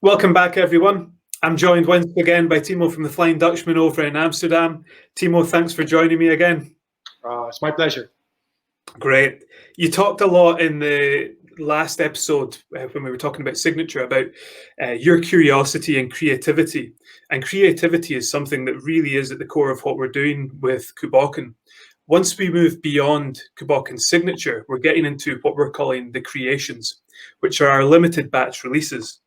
Welcome back, everyone. I'm joined once again by Timo from the Flying Dutchmen over in Amsterdam. Timo, thanks for joining me again. It's my pleasure. Great. You talked a lot in the last episode when we were talking about signature about your curiosity and creativity. And creativity is something that really is at the core of what we're doing with Cù Bòcan. Once we move beyond Cù Bòcan's signature, we're getting into what we're calling the creations, which are our limited batch releases.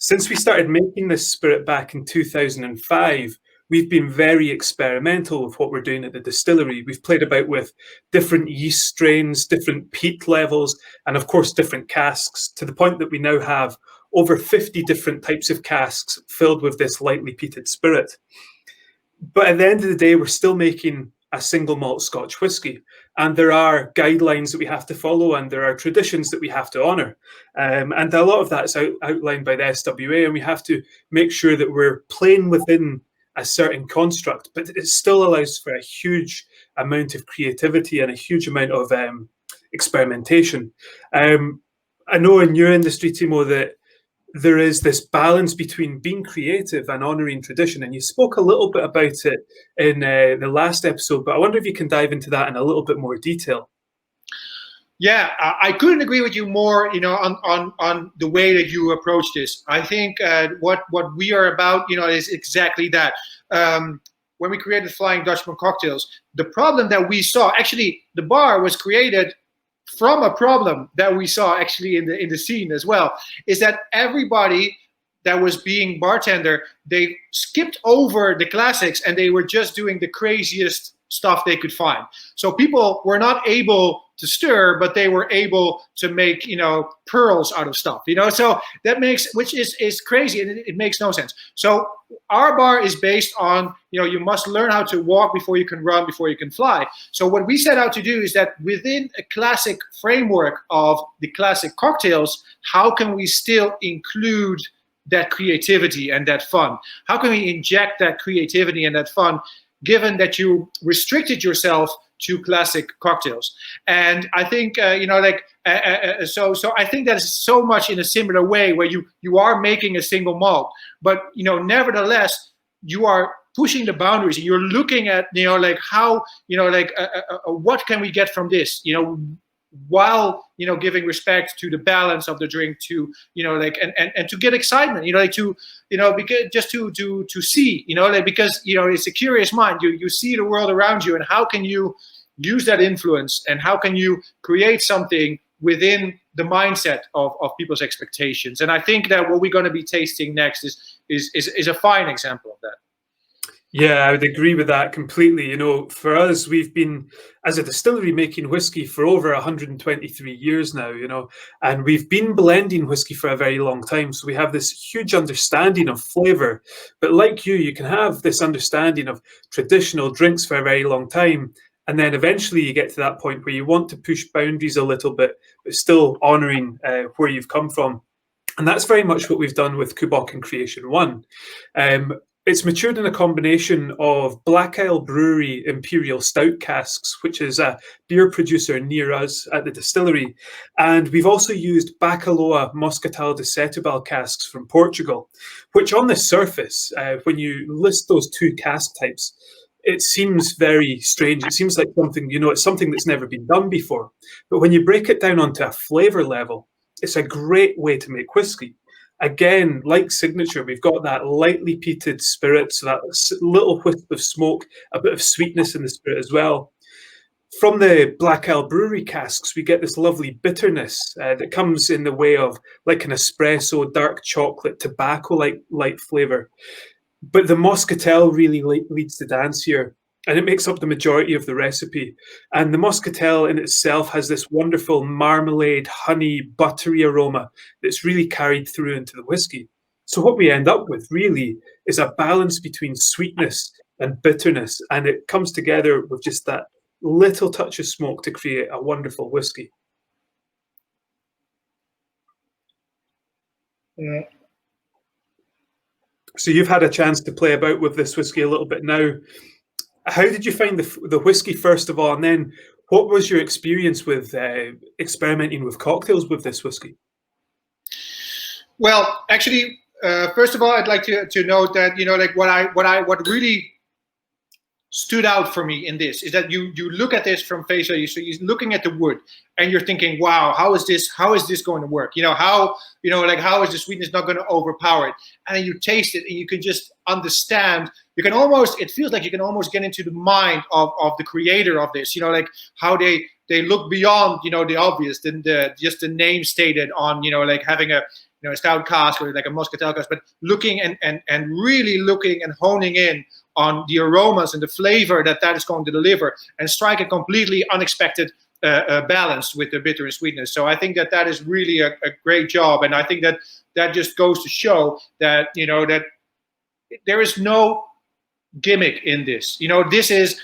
Since we started making this spirit back in 2005, we've been very experimental with what we're doing at the distillery. We've played about with different yeast strains, different peat levels, and of course, different casks, to the point that we now have over 50 different types of casks filled with this lightly peated spirit. But at the end of the day, we're still making a single malt Scotch whisky. And there are guidelines that we have to follow, and there are traditions that we have to honour. And a lot of that's outlined by the SWA, and we have to make sure that we're playing within a certain construct, but it still allows for a huge amount of creativity and a huge amount of experimentation. I know in your industry, Timo, that there is this balance between being creative and honouring tradition, and you spoke a little bit about it in the last episode, but I wonder if you can dive into that in a little bit more detail. Yeah, I couldn't agree with you more, on the way that you approach this. I think what we are about, is exactly that. When we created Flying Dutchman cocktails, the problem that we saw, actually, the bar was created from a problem that we saw actually in the scene as well, is that everybody that was being bartender, they skipped over the classics and they were just doing the craziest stuff they could find. So people were not able to stir, but they were able to make, pearls out of stuff, so that which is crazy, and it makes no sense. So our bar is based on, you must learn how to walk before you can run, before you can fly. So what we set out to do is that within a classic framework of the classic cocktails, how can we still include that creativity and that fun? How can we inject that creativity and that fun, given that you restricted yourself to classic cocktails? And I think, so I think that is so much in a similar way, where you are making a single malt, but, nevertheless, you are pushing the boundaries. You're looking at, how, what can we get from this, while, giving respect to the balance of the drink, to, and to get excitement, because just to see, because, it's a curious mind. You see the world around you, and how can you use that influence, and how can you create something within the mindset of people's expectations? And I think that what we're going to be tasting next is a fine example of that. Yeah, I would agree with that completely. For us, we've been, as a distillery, making whiskey for over 123 years now, and we've been blending whiskey for a very long time. So we have this huge understanding of flavour. But like you can have this understanding of traditional drinks for a very long time. And then eventually you get to that point where you want to push boundaries a little bit, but still honouring where you've come from. And that's very much what we've done with Cù Bòcan Creation 1. It's matured in a combination of Black Isle Brewery Imperial Stout casks, which is a beer producer near us at the distillery. And we've also used Bacalhau Moscatel de Setúbal casks from Portugal, which on the surface, when you list those two cask types, it seems very strange. It seems like something, it's something that's never been done before. But when you break it down onto a flavour level, it's a great way to make whiskey. Again, like signature, we've got that lightly peated spirit, so that little whiff of smoke, a bit of sweetness in the spirit as well. From the Black Isle Brewery casks, we get this lovely bitterness that comes in the way of like an espresso, dark chocolate, tobacco-like light flavour. But the Moscatel really leads the dance here, and it makes up the majority of the recipe. And the Moscatel in itself has this wonderful marmalade, honey, buttery aroma that's really carried through into the whiskey. So what we end up with really is a balance between sweetness and bitterness, and it comes together with just that little touch of smoke to create a wonderful whiskey. Yeah. So you've had a chance to play about with this whiskey a little bit now. How did you find the whiskey, first of all, and then what was your experience with experimenting with cocktails with this whiskey? Well, actually, first of all, I'd like to note that, you know, like what really stood out for me in this is that you look at this from face value. So you're looking at the wood and you're thinking, wow, how is this going to work? You know, how is the sweetness not going to overpower it? And then you taste it and you can just understand. You can almost, it feels like you can almost get into the mind of the creator of this, you know, like how they look beyond, you know, the obvious, than just the name stated on, you know, like having a, you know, a stout cask or like a muscatel cask, but looking and really looking and honing in on the aromas and the flavor that is going to deliver, and strike a completely unexpected balance with the bitter and sweetness. So I think that is really a great job, and I think that just goes to show that, you know, that there is no gimmick in this. You know, this is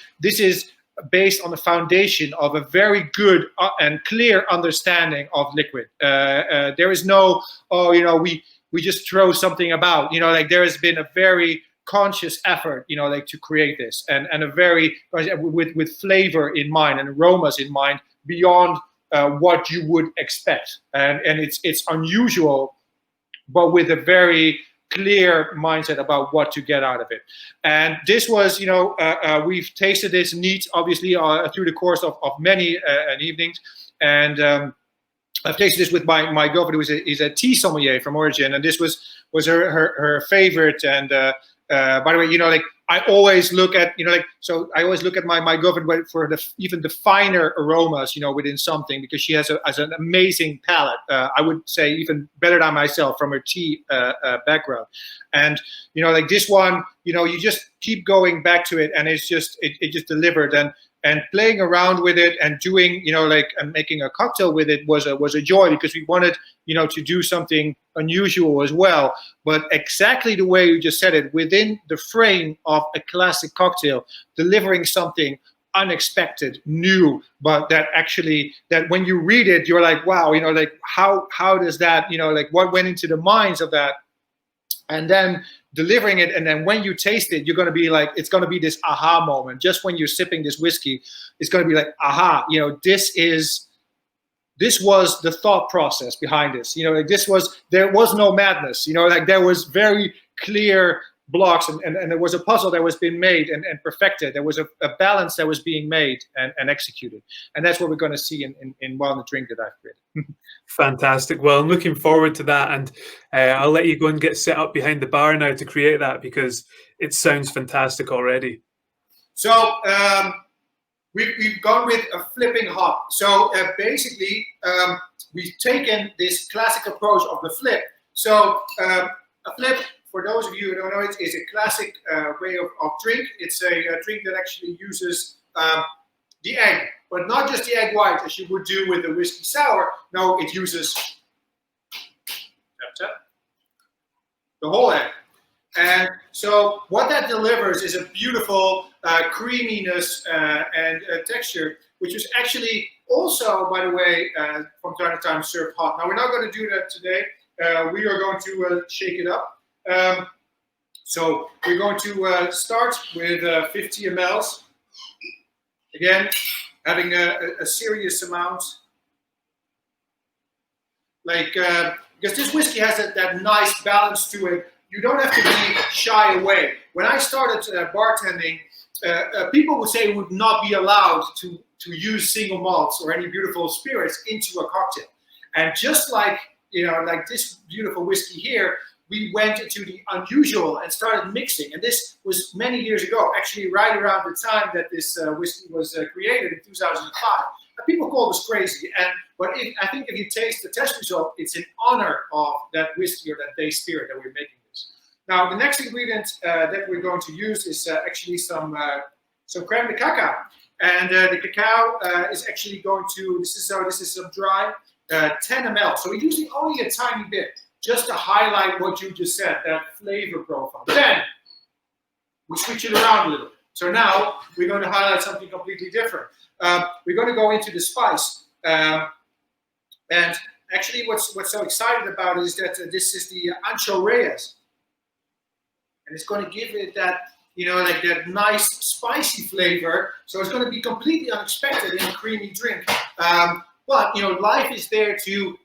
based on the foundation of a very good and clear understanding of liquid. There is no, oh, you know, we just throw something about. You know, like there has been a very conscious effort, you know, like to create this, and a very with flavor in mind and aromas in mind beyond what you would expect, and it's unusual, but with a very clear mindset about what to get out of it. And this was, you know, we've tasted this neat, obviously, through the course of many evenings, and I've tasted this with my girlfriend, who is a tea sommelier from origin, and this was her favorite. And by the way, you know, like I always look at, you know, like, so I always look at my girlfriend for even the finer aromas, you know, within something, because she has an amazing palate. I would say even better than myself from her tea background. And, you know, like this one, you know, you just keep going back to it, and it's just, it just delivered. And playing around with it and doing, you know, like, and making a cocktail with it was a joy, because we wanted, you know, to do something unusual as well, but exactly the way you just said it, within the frame of a classic cocktail, delivering something unexpected, new, but that actually, that when you read it, you're like, wow, you know, like how does that, you know, like what went into the minds of that, and then delivering it. And then when you taste it, you're going to be like, it's going to be this aha moment. Just when you're sipping this whiskey, it's going to be like, aha, you know, this was the thought process behind this. You know, like there was no madness, you know, like there was very clear blocks, and there was a puzzle that was being made and perfected. There was a balance that was being made and executed. And that's what we're going to see in Wild and Drink that I've created. Fantastic. Well, I'm looking forward to that, and I'll let you go and get set up behind the bar now to create that, because it sounds fantastic already. So we've gone with a flipping hop. So basically, we've taken this classic approach of the flip. So a flip, for those of you who don't know, it is a classic way of drink. It's a drink that actually uses the egg, but not just the egg white as you would do with a whiskey sour. No, it uses the whole egg. And so what that delivers is a beautiful creaminess and texture, which is actually also, by the way, from time to time served hot. Now, we're not going to do that today. We are going to shake it up. So we're going to start with 50 mLs. Again, having a serious amount. Like, because this whiskey has that nice balance to it. You don't have to be shy away. When I started bartending, people would say would not be allowed to use single malts or any beautiful spirits into a cocktail. And just like, you know, like this beautiful whiskey here, we went into the unusual and started mixing. And this was many years ago, actually right around the time that this whiskey was created in 2005. And people called us crazy. But I think if you taste the test result, it's in honor of that whiskey or that base spirit that we're making this. Now, the next ingredient that we're going to use is actually some creme de cacao. And the cacao is actually going to, this is some dry 10 ml. So we're using only a tiny bit, just to highlight what you just said, that flavor profile. Then we switch it around a little bit. So now we're going to highlight something completely different. We're going to go into the spice. And actually what's so exciting about it is that this is the Ancho Reyes. And it's going to give it that, you know, like that nice spicy flavor. So it's going to be completely unexpected in a creamy drink. But, you know, life is there to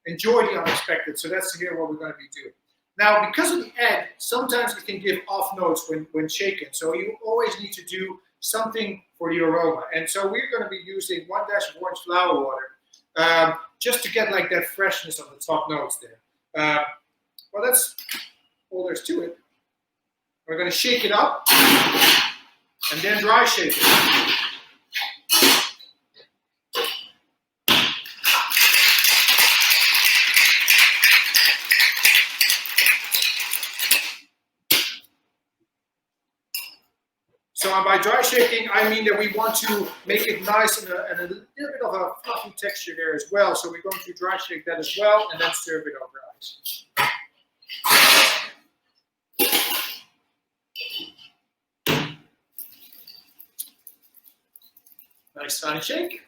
enjoy the unexpected. So that's here what we're going to be doing. Now, because of the egg, sometimes it can give off notes when shaken. So you always need to do something for the aroma. And so we're going to be using 1 dash of orange flower water just to get like that freshness of the top notes there. Well, that's all there's to it. We're going to shake it up and then dry shake it. So by dry shaking, I mean that we want to make it nice and a little bit of a fluffy texture there as well. So we're going to dry shake that as well and then serve it over ice. Nice fine shake.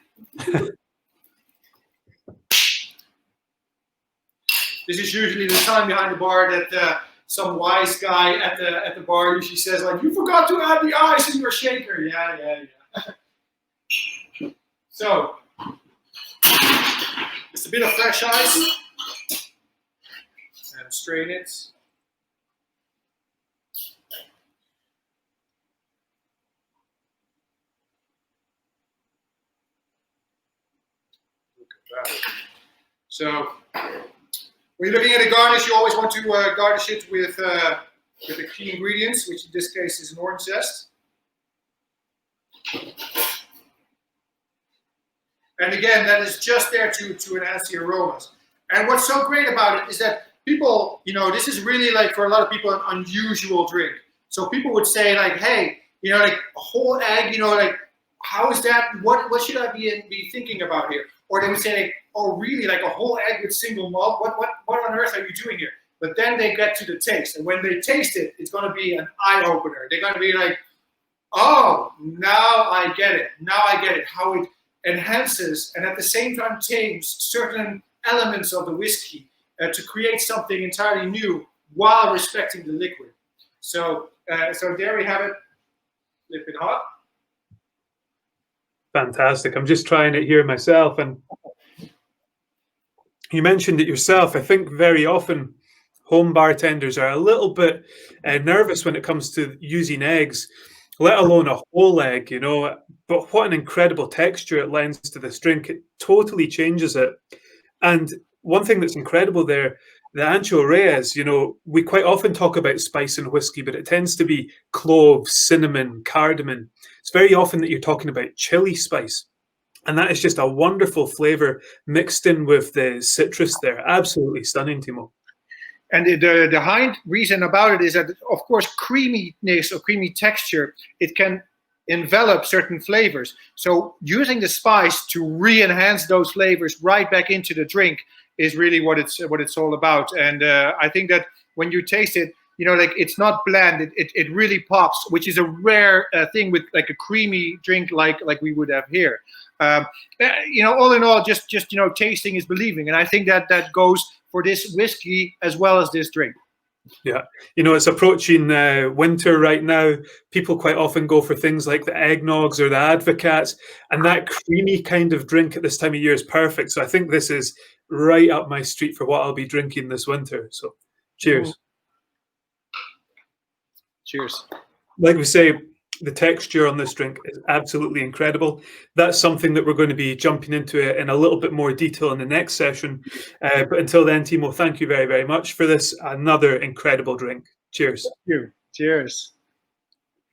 This is usually the time behind the bar that some wise guy at the bar usually says, like, you forgot to add the ice in your shaker. Yeah. So, just a bit of fresh ice. And strain it. Look at that. So, when you're looking at a garnish, you always want to garnish it with the key ingredients, which in this case is an orange zest. And again, that is just there to enhance the aromas. And what's so great about it is that people, this is really like for a lot of people an unusual drink. So people would say like, hey, like a whole egg, like how is that? What should I be thinking about here? Or they would say like, oh really, like a whole egg with single malt? What on earth are you doing here? But then they get to the taste, and when they taste it, it's going to be an eye opener. They're going to be like, oh, now I get it. Now I get it. How it enhances and at the same time tames certain elements of the whiskey to create something entirely new while respecting the liquid. So there we have it. Flipping hot. Fantastic. I'm just trying it here myself, and you mentioned it yourself. I think very often home bartenders are a little bit nervous when it comes to using eggs, let alone a whole egg, but what an incredible texture it lends to this drink. It totally changes it. And one thing that's incredible there, the Ancho Reyes, we quite often talk about spice in whiskey, but it tends to be cloves, cinnamon, cardamom. It's very often that you're talking about chili spice. And that is just a wonderful flavor mixed in with the citrus there. Absolutely stunning, Timo. And the hind reason about it is that, of course, creaminess or creamy texture, it can envelop certain flavors. So using the spice to re-enhance those flavors right back into the drink is really what it's all about. And I think that when you taste it, like it's not bland, it really pops, which is a rare thing with like a creamy drink like we would have here. All in all, just tasting is believing, and I think that goes for this whiskey as well as this drink. Yeah, it's approaching winter right now. People quite often go for things like the eggnogs or the advocates, and that creamy kind of drink at this time of year is perfect. So I think this is right up my street for what I'll be drinking this winter. So cheers. Cheers. Like we say, the texture on this drink is absolutely incredible. That's something that we're going to be jumping into in a little bit more detail in the next session. But until then, Timo, thank you very, very much for this. Another incredible drink. Cheers. Thank you. Cheers.